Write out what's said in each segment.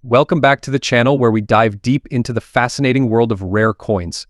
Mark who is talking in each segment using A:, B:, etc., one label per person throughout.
A: Welcome back to the channel where we dive deep into the fascinating world of rare coins.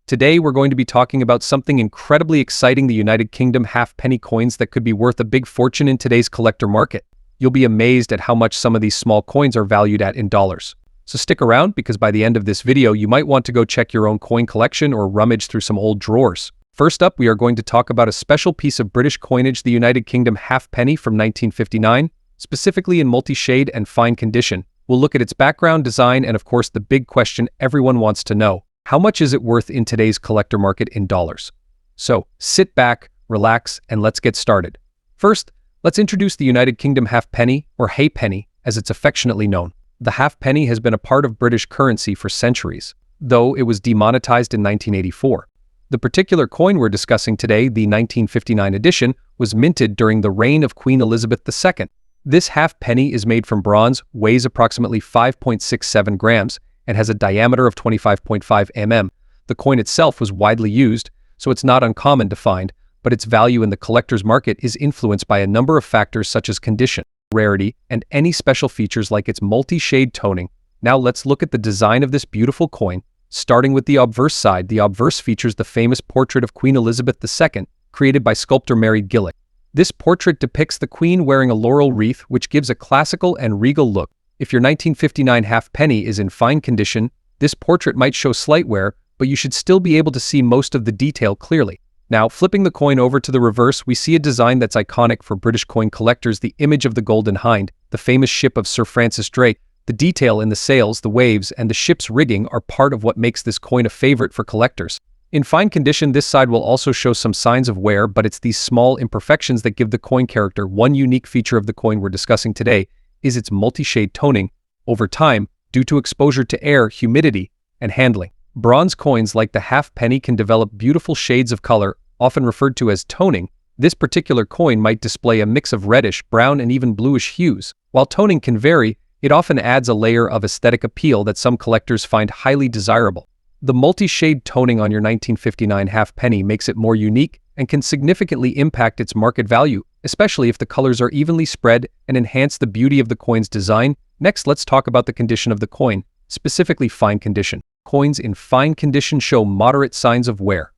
A: Today we're going to be talking about something incredibly exciting, the United Kingdom halfpenny coins that could be worth a big fortune in today's collector market. You'll be amazed at how much some of these small coins are valued at in dollars. So stick around, because by the end of this video you might want to go check your own coin collection or rummage through some old drawers. First up, we are going to talk about a special piece of British coinage, the United Kingdom halfpenny from 1959, specifically in multi-shade and fine condition. We'll look at its background, design, and of course the big question everyone wants to know: how much is it worth in today's collector market in dollars? So sit back, relax, and let's get started. First, let's introduce the United Kingdom halfpenny, or halfpenny as it's affectionately known. The halfpenny has been a part of British currency for centuries, though it was demonetized in 1984. The particular coin we're discussing today, the 1959 edition, was minted during the reign of Queen Elizabeth II. This halfpenny is made from bronze, weighs approximately 5.67 grams, and has a diameter of 25.5 mm. The coin itself was widely used, so it's not uncommon to find, but its value in the collector's market is influenced by a number of factors such as condition, rarity, and any special features like its multi-shade toning. Now let's look at the design of this beautiful coin. Starting with the obverse side, the obverse features the famous portrait of Queen Elizabeth II, created by sculptor Mary Gillick. This portrait depicts the Queen wearing a laurel wreath, which gives a classical and regal look. If your 1959 halfpenny is in fine condition, this portrait might show slight wear, but you should still be able to see most of the detail clearly. Now, flipping the coin over to the reverse, we see a design that's iconic for British coin collectors: the image of the Golden Hind, the famous ship of Sir Francis Drake. The detail in the sails, the waves, and the ship's rigging are part of what makes this coin a favorite for collectors. In fine condition, this side will also show some signs of wear, but it's these small imperfections that give the coin character. One unique feature of the coin we're discussing today is its multi-shade toning over time due to exposure to air, humidity, and handling. Bronze coins like the halfpenny can develop beautiful shades of color, often referred to as toning. This particular coin might display a mix of reddish, brown, and even bluish hues. While toning can vary, it often adds a layer of aesthetic appeal that some collectors find highly desirable. The multi-shade toning on your 1959 halfpenny makes it more unique and can significantly impact its market value, especially if the colors are evenly spread and enhance the beauty of the coin's design. Next, let's talk about the condition of the coin, specifically fine condition. Coins in fine condition show moderate signs of wear.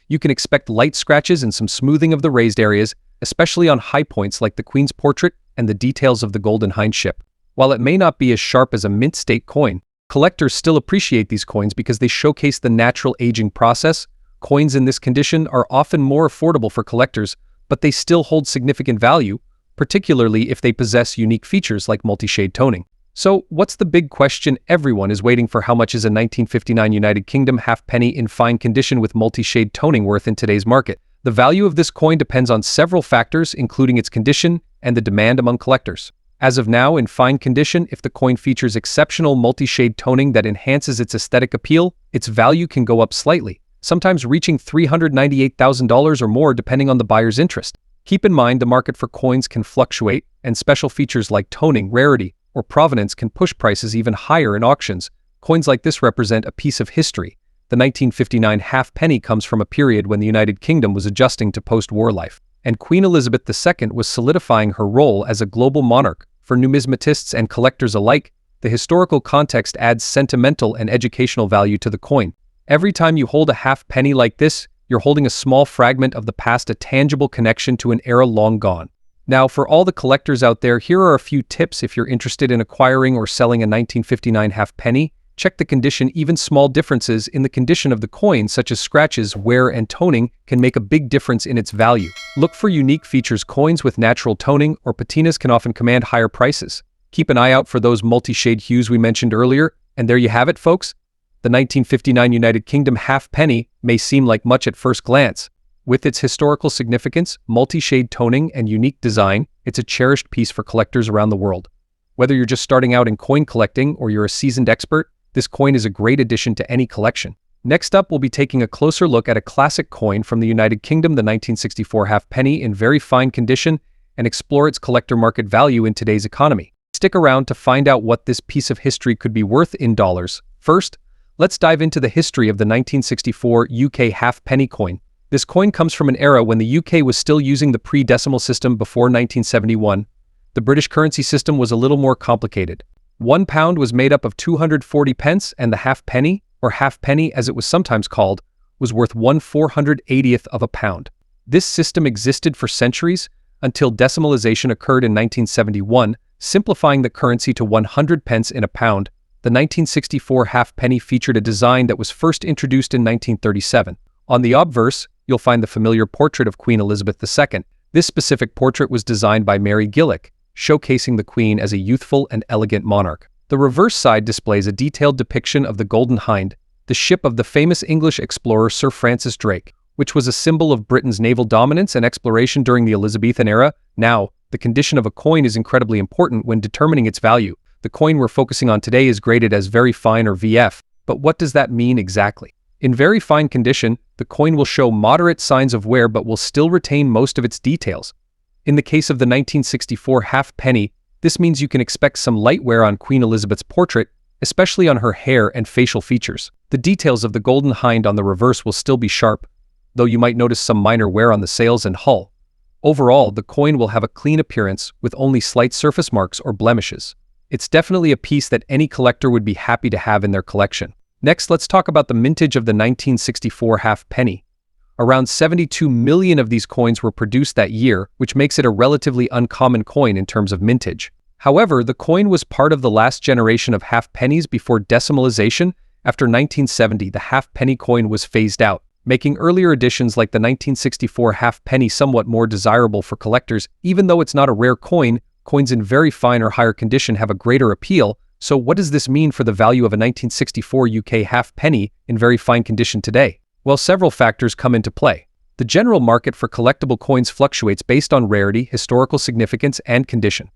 A: You can expect light scratches and some smoothing of the raised areas, especially on high points like the Queen's portrait and the details of the Golden Hind ship. While it may not be as sharp as a mint state coin, collectors still appreciate these coins because they showcase the natural aging process. Coins in this condition are often more affordable for collectors, but they still hold significant value, particularly if they possess unique features like multi-shade toning. So, what's the big question everyone is waiting for? How much is a 1959 United Kingdom halfpenny in fine condition with multi-shade toning worth in today's market? The value of this coin depends on several factors, including its condition and the demand among collectors. As of now, in fine condition, if the coin features exceptional multi-shade toning that enhances its aesthetic appeal, its value can go up slightly, sometimes reaching $398,000 or more depending on the buyer's interest. Keep in mind, the market for coins can fluctuate, and special features like toning, rarity, or provenance can push prices even higher in auctions. Coins like this represent a piece of history. The 1959 halfpenny comes from a period when the United Kingdom was adjusting to post-war life, and Queen Elizabeth II was solidifying her role as a global monarch. For numismatists and collectors alike, the historical context adds sentimental and educational value to the coin. Every time you hold a halfpenny like this, you're holding a small fragment of the past, a tangible connection to an era long gone. Now, for all the collectors out there, here are a few tips if you're interested in acquiring or selling a 1959 halfpenny. Check the condition. Even small differences in the condition of the coin, such as scratches, wear, and toning, can make a big difference in its value. Look for unique features. Coins with natural toning or patinas can often command higher prices. Keep an eye out for those multi-shade hues we mentioned earlier. And there you have it, folks. The 1959 United Kingdom halfpenny may seem like much at first glance. With its historical significance, multi-shade toning, and unique design, it's a cherished piece for collectors around the world. Whether you're just starting out in coin collecting or you're a seasoned expert, this coin is a great addition to any collection. Next up, we'll be taking a closer look at a classic coin from the United Kingdom, the 1964 halfpenny, in very fine condition, and explore its collector market value in today's economy. Stick around to find out what this piece of history could be worth in dollars. First, let's dive into the history of the 1964 UK halfpenny coin. This coin comes from an era when the UK was still using the pre-decimal system before 1971. The British currency system was a little more complicated. £1 was made up of 240 pence, and the halfpenny, or halfpenny as it was sometimes called, was worth 1/480th of a pound. This system existed for centuries until decimalization occurred in 1971, simplifying the currency to 100 pence in a pound. The 1964 halfpenny featured a design that was first introduced in 1937. On the obverse, you'll find the familiar portrait of Queen Elizabeth II. This specific portrait was designed by Mary Gillick, showcasing the Queen as a youthful and elegant monarch. The reverse side displays a detailed depiction of the Golden Hind, the ship of the famous English explorer Sir Francis Drake, which was a symbol of Britain's naval dominance and exploration during the Elizabethan era. Now, the condition of a coin is incredibly important when determining its value. The coin we're focusing on today is graded as very fine or VF, but what does that mean exactly? In very fine condition, the coin will show moderate signs of wear but will still retain most of its details. In the case of the 1964 halfpenny, this means you can expect some light wear on Queen Elizabeth's portrait, especially on her hair and facial features. The details of the Golden Hind on the reverse will still be sharp, though you might notice some minor wear on the sails and hull. Overall, the coin will have a clean appearance with only slight surface marks or blemishes. It's definitely a piece that any collector would be happy to have in their collection. Next, let's talk about the mintage of the 1964 halfpenny. Around 72 million of these coins were produced that year, which makes it a relatively uncommon coin in terms of mintage. However, the coin was part of the last generation of halfpennies before decimalization. After 1970, the halfpenny coin was phased out, making earlier editions like the 1964 halfpenny somewhat more desirable for collectors. Even though it's not a rare coin, coins in very fine or higher condition have a greater appeal. So what does this mean for the value of a 1964 UK halfpenny in very fine condition today? Well, several factors come into play. The general market for collectible coins fluctuates based on rarity, historical significance, and condition.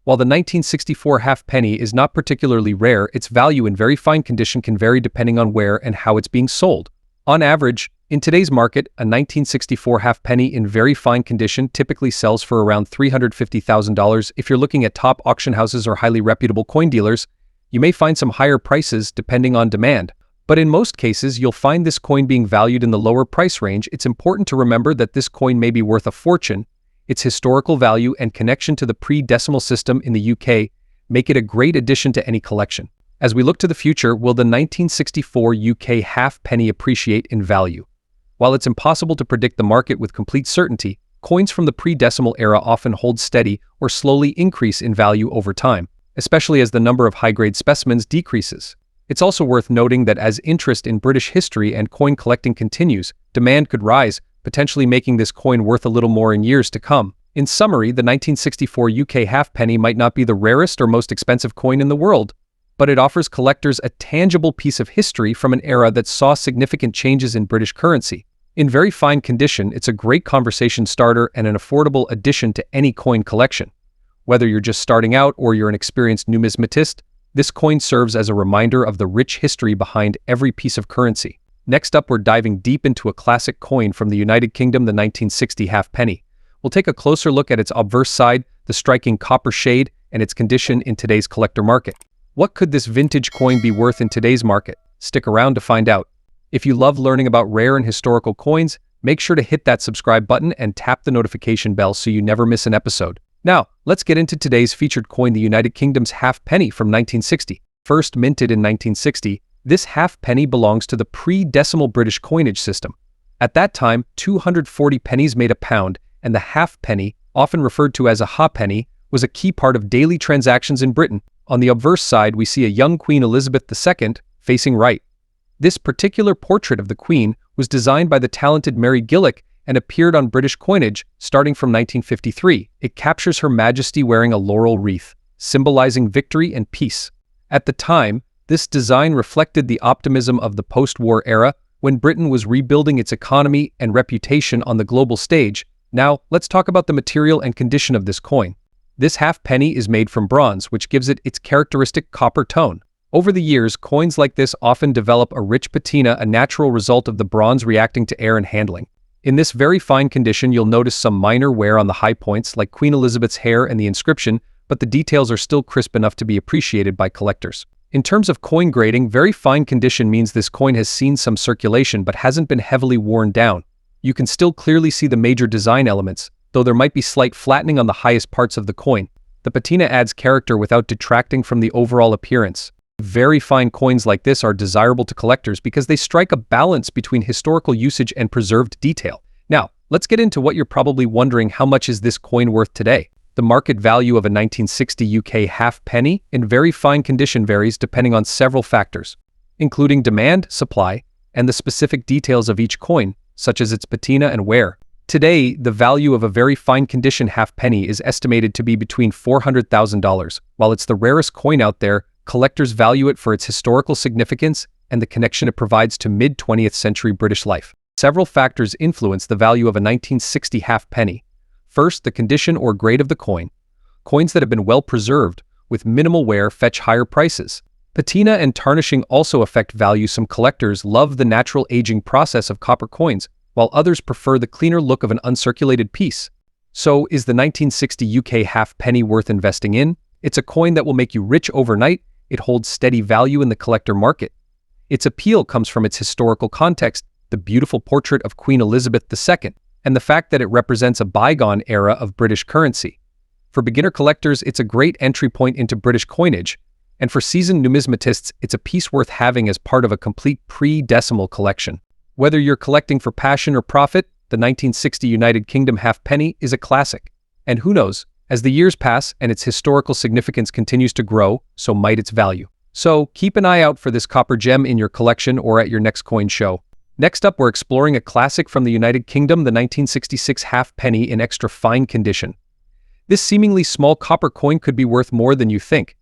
A: While the 1964 halfpenny is not particularly rare, its value in very fine condition can vary depending on where and how it's being sold. On average, in today's market, a 1964 halfpenny in very fine condition typically sells for around $350,000. If you're looking at top auction houses or highly reputable coin dealers, you may find some higher prices depending on demand. But in most cases, you'll find this coin being valued in the lower price range. It's important to remember that this coin may be worth a fortune. Its historical value and connection to the pre-decimal system in the UK make it a great addition to any collection. As we look to the future, will the 1964 UK halfpenny appreciate in value? While it's impossible to predict the market with complete certainty, coins from the pre-decimal era often hold steady or slowly increase in value over time, especially as the number of high-grade specimens decreases. It's also worth noting that as interest in British history and coin collecting continues, demand could rise, potentially making this coin worth a little more in years to come. In summary, the 1964 UK halfpenny might not be the rarest or most expensive coin in the world, but it offers collectors a tangible piece of history from an era that saw significant changes in British currency. In very fine condition, it's a great conversation starter and an affordable addition to any coin collection. Whether you're just starting out or you're an experienced numismatist, this coin serves as a reminder of the rich history behind every piece of currency. Next up, we're diving deep into a classic coin from the United Kingdom, the 1960 halfpenny. We'll take a closer look at its obverse side, the striking copper shade, and its condition in today's collector market. What could this vintage coin be worth in today's market? Stick around to find out. If you love learning about rare and historical coins, make sure to hit that subscribe button and tap the notification bell so you never miss an episode. Now, let's get into today's featured coin, the United Kingdom's halfpenny from 1960. First minted in 1960, this halfpenny belongs to the pre-decimal British coinage system. At that time, 240 pennies made a pound, and the halfpenny, often referred to as a ha'penny, was a key part of daily transactions in Britain. On the obverse side, we see a young Queen Elizabeth II facing right. This particular portrait of the Queen was designed by the talented Mary Gillick and appeared on British coinage starting from 1953. It captures Her Majesty wearing a laurel wreath, symbolizing victory and peace. At the time, this design reflected the optimism of the post-war era when Britain was rebuilding its economy and reputation on the global stage. Now, let's talk about the material and condition of this coin. This halfpenny is made from bronze, which gives it its characteristic copper tone. Over the years, coins like this often develop a rich patina, a natural result of the bronze reacting to air and handling. In this very fine condition, you'll notice some minor wear on the high points, like Queen Elizabeth's hair and the inscription, but the details are still crisp enough to be appreciated by collectors. In terms of coin grading, very fine condition means this coin has seen some circulation but hasn't been heavily worn down. You can still clearly see the major design elements, though there might be slight flattening on the highest parts of the coin. The patina adds character without detracting from the overall appearance. Very fine coins like this are desirable to collectors because they strike a balance between historical usage and preserved detail. Now, let's get into what you're probably wondering: how much is this coin worth today? The market value of a 1960 UK halfpenny in very fine condition varies depending on several factors, including demand, supply, and the specific details of each coin, such as its patina and wear. Today, the value of a very fine condition halfpenny is estimated to be between $400,000. While it's the rarest coin out there, collectors value it for its historical significance and the connection it provides to mid-20th century British life. Several factors influence the value of a 1960 halfpenny. First, the condition or grade of the coin. Coins that have been well preserved, with minimal wear, fetch higher prices. Patina and tarnishing also affect value. Some collectors love the natural aging process of copper coins, while others prefer the cleaner look of an uncirculated piece. So, is the 1960 UK halfpenny worth investing in? It's a coin that will make you rich overnight. It holds steady value in the collector market. Its appeal comes from its historical context, the beautiful portrait of Queen Elizabeth II, and the fact that it represents a bygone era of British currency. For beginner collectors, it's a great entry point into British coinage, and for seasoned numismatists, it's a piece worth having as part of a complete pre-decimal collection. Whether you're collecting for passion or profit, the 1960 United Kingdom halfpenny is a classic. And who knows, as the years pass and its historical significance continues to grow, so might its value. So keep an eye out for this copper gem in your collection or at your next coin show. Next up, we're exploring a classic from the United Kingdom, the 1966 halfpenny in extra fine condition. This seemingly small copper coin could be worth more than you think.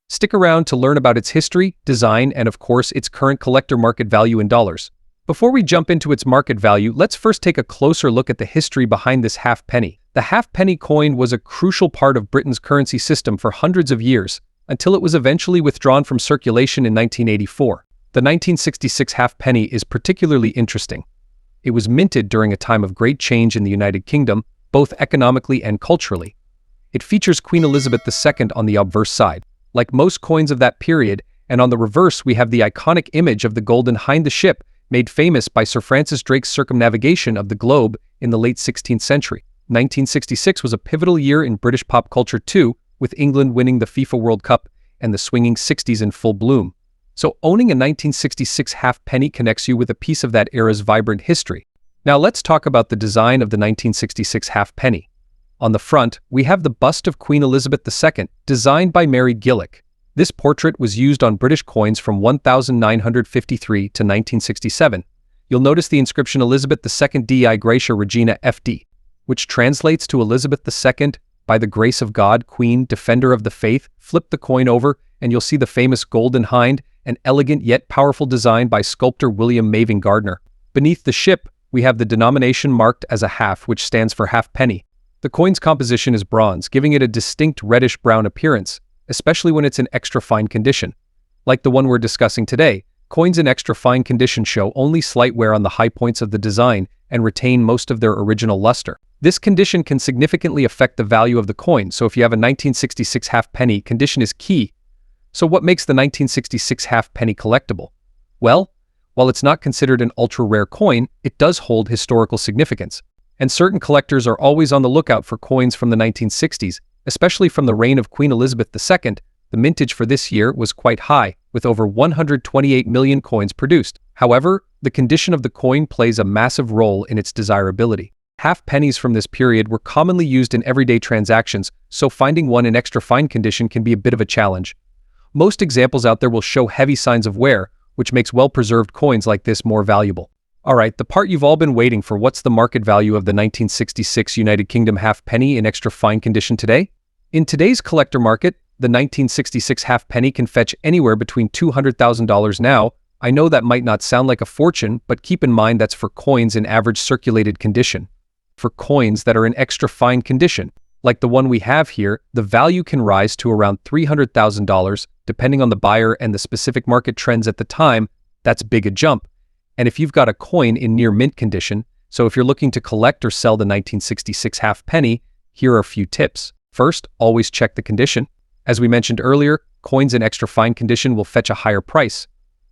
A: Stick around to learn about its history, design, and of course, its current collector market value in dollars. Before we jump into its market value, let's first take a closer look at the history behind this halfpenny. The halfpenny coin was a crucial part of Britain's currency system for hundreds of years, until it was eventually withdrawn from circulation in 1984. The 1966 halfpenny is particularly interesting. It was minted during a time of great change in the United Kingdom, both economically and culturally. It features Queen Elizabeth II on the obverse side, like most coins of that period, and on the reverse we have the iconic image of the Golden Hind, the ship, made famous by Sir Francis Drake's circumnavigation of the globe in the late 16th century. 1966 was a pivotal year in British pop culture too, with England winning the FIFA World Cup and the swinging 60s in full bloom. So owning a 1966 halfpenny connects you with a piece of that era's vibrant history. Now let's talk about the design of the 1966 halfpenny. On the front, we have the bust of Queen Elizabeth II, designed by Mary Gillick. This portrait was used on British coins from 1953 to 1967. You'll notice the inscription Elizabeth II Dei Gratia Regina FD, which translates to Elizabeth II, by the grace of God, Queen, Defender of the Faith. Flip the coin over, and you'll see the famous Golden Hind, an elegant yet powerful design by sculptor William Maving Gardner. Beneath the ship, we have the denomination marked as a half, which stands for halfpenny. The coin's composition is bronze, giving it a distinct reddish-brown appearance, especially when it's in extra fine condition. Like the one we're discussing today, coins in extra fine condition show only slight wear on the high points of the design and retain most of their original luster. This condition can significantly affect the value of the coin, so if you have a 1966 halfpenny, condition is key. So what makes the 1966 halfpenny collectible? Well, while it's not considered an ultra-rare coin, it does hold historical significance. And certain collectors are always on the lookout for coins from the 1960s, especially from the reign of Queen Elizabeth II. The mintage for this year was quite high, with over 128 million coins produced. However, the condition of the coin plays a massive role in its desirability. Halfpennies from this period were commonly used in everyday transactions, so finding one in extra fine condition can be a bit of a challenge. Most examples out there will show heavy signs of wear, which makes well-preserved coins like this more valuable. Alright, the part you've all been waiting for: what's the market value of the 1966 United Kingdom halfpenny in extra fine condition today? In today's collector market, the 1966 halfpenny can fetch anywhere between $200,000 now. I know that might not sound like a fortune, but keep in mind that's for coins in average circulated condition. For coins that are in extra fine condition, like the one we have here, the value can rise to around $300,000, depending on the buyer and the specific market trends at the time. That's big a jump. And if you've got a coin in near mint condition, so if you're looking to collect or sell the 1966 halfpenny, here are a few tips. First, always check the condition. As we mentioned earlier, coins in extra fine condition will fetch a higher price.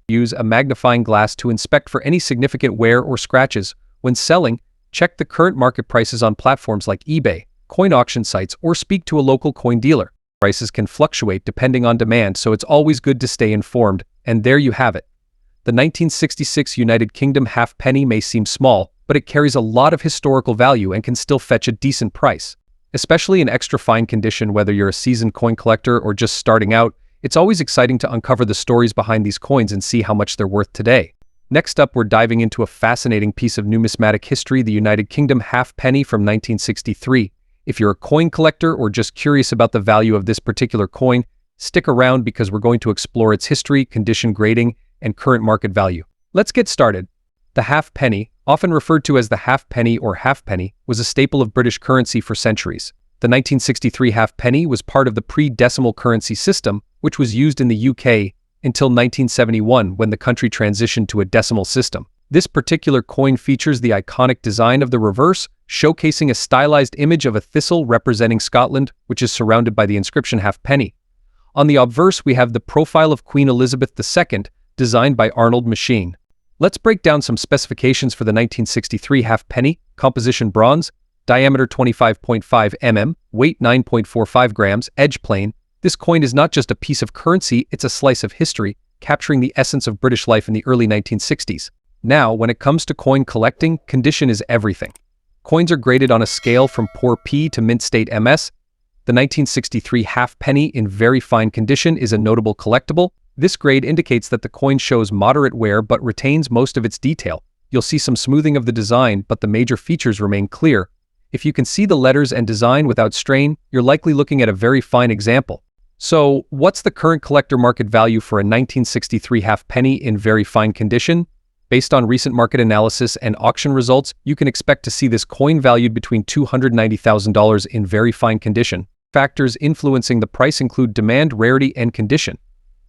A: Use a magnifying glass to inspect for any significant wear or scratches. When selling, check the current market prices on platforms like eBay. coin auction sites, or speak to a local coin dealer. Prices can fluctuate depending on demand, so it's always good to stay informed. And there you have it. The 1966 United Kingdom halfpenny may seem small, but it carries a lot of historical value and can still fetch a decent price. Especially in extra fine condition, whether you're a seasoned coin collector or just starting out, it's always exciting to uncover the stories behind these coins and see how much they're worth today. Next up, we're diving into a fascinating piece of numismatic history, the United Kingdom halfpenny from 1963. If you're a coin collector or just curious about the value of this particular coin, stick around because we're going to explore its history, condition grading, and current market value. Let's get started. The halfpenny, often referred to as the halfpenny or halfpenny, was a staple of British currency for centuries. The 1963 halfpenny was part of the pre-decimal currency system, which was used in the UK until 1971 when the country transitioned to a decimal system. This particular coin features the iconic design of the reverse, showcasing a stylized image of a thistle representing Scotland, which is surrounded by the inscription halfpenny. On the obverse, we have the profile of Queen Elizabeth II, designed by Arnold Machine. Let's break down some specifications for the 1963 halfpenny. Composition bronze, diameter 25.5 mm, weight 9.45 grams, edge plane. This coin is not just a piece of currency, it's a slice of history, capturing the essence of British life in the early 1960s. Now, when it comes to coin collecting, condition is everything. Coins are graded on a scale from poor P to mint state MS. The 1963 halfpenny in very fine condition is a notable collectible. This grade indicates that the coin shows moderate wear but retains most of its detail. You'll see some smoothing of the design, but the major features remain clear. If you can see the letters and design without strain, you're likely looking at a very fine example. So, what's the current collector market value for a 1963 halfpenny in very fine condition? Based on recent market analysis and auction results, you can expect to see this coin valued between $290,000 in very fine condition. Factors influencing the price include demand, rarity, and condition.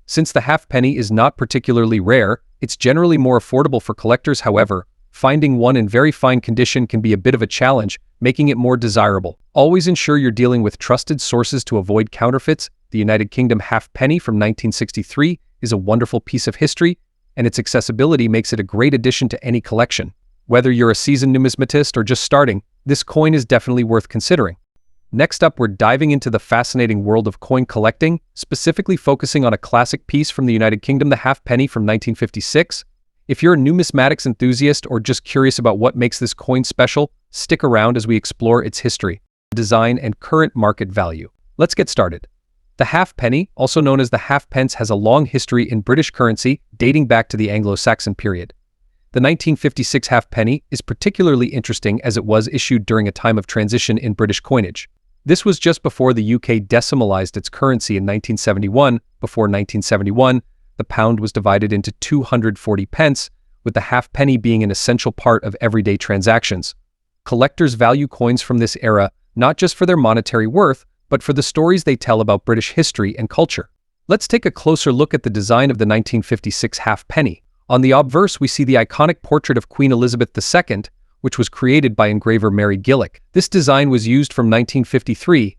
A: Since the halfpenny is not particularly rare, it's generally more affordable for collectors. However, finding one in very fine condition can be a bit of a challenge, making it more desirable. Always ensure you're dealing with trusted sources to avoid counterfeits. The United Kingdom halfpenny from 1963 is a wonderful piece of history, and its accessibility makes it a great addition to any collection. Whether you're a seasoned numismatist or just starting, this coin is definitely worth considering. Next up, we're diving into the fascinating world of coin collecting, specifically focusing on a classic piece from the United Kingdom, the halfpenny from 1956. If you're a numismatics enthusiast or just curious about what makes this coin special, stick around as we explore its history, design, and current market value. Let's get started. The halfpenny, also known as the halfpence, has a long history in British currency dating back to the Anglo-Saxon period. The 1956 halfpenny is particularly interesting as it was issued during a time of transition in British coinage. This was just before the UK decimalized its currency in 1971. Before 1971, the pound was divided into 240 pence, with the halfpenny being an essential part of everyday transactions. Collectors value coins from this era not just for their monetary worth, but for the stories they tell about British history and culture. Let's take a closer look at the design of the 1956 halfpenny. On the obverse, we see the iconic portrait of Queen Elizabeth II, which was created by engraver Mary Gillick. This design was used from 1953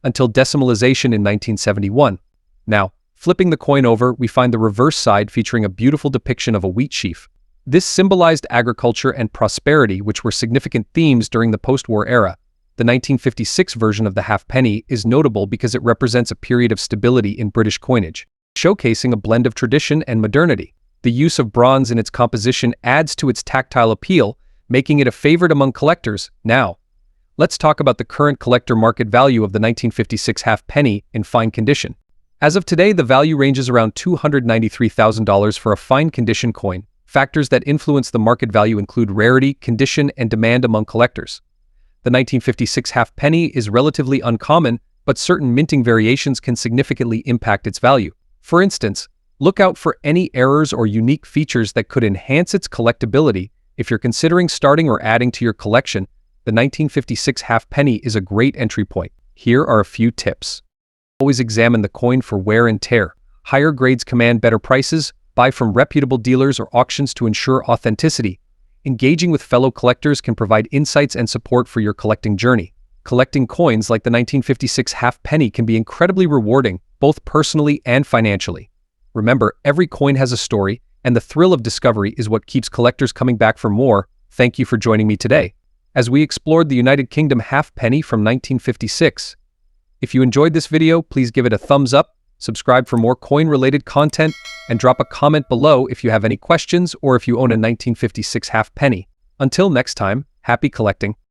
A: until decimalization in 1971. Now, flipping the coin over, we find the reverse side featuring a beautiful depiction of a wheat sheaf. This symbolized agriculture and prosperity, which were significant themes during the post-war era. The 1956 version of the halfpenny is notable because it represents a period of stability in British coinage, showcasing a blend of tradition and modernity. The use of bronze in its composition adds to its tactile appeal, making it a favorite among collectors. Now, let's talk about the current collector market value of the 1956 halfpenny in fine condition. As of today, the value ranges around $293,000 for a fine condition coin. Factors that influence the market value include rarity, condition, and demand among collectors. The 1956 halfpenny is relatively uncommon, but certain minting variations can significantly impact its value. For instance, look out for any errors or unique features that could enhance its collectability. If you're considering starting or adding to your collection, the 1956 halfpenny is a great entry point. Here are a few tips. Always examine the coin for wear and tear. Higher grades command better prices. Buy from reputable dealers or auctions to ensure authenticity. Engaging with fellow collectors can provide insights and support for your collecting journey. Collecting coins like the 1956 halfpenny can be incredibly rewarding, both personally and financially. Remember, every coin has a story, and the thrill of discovery is what keeps collectors coming back for more. Thank you for joining me today. as we explored the United Kingdom halfpenny from 1956. If you enjoyed this video, please give it a thumbs up, subscribe for more coin-related content, and drop a comment below if you have any questions or if you own a 1956 halfpenny. Until next time, happy collecting.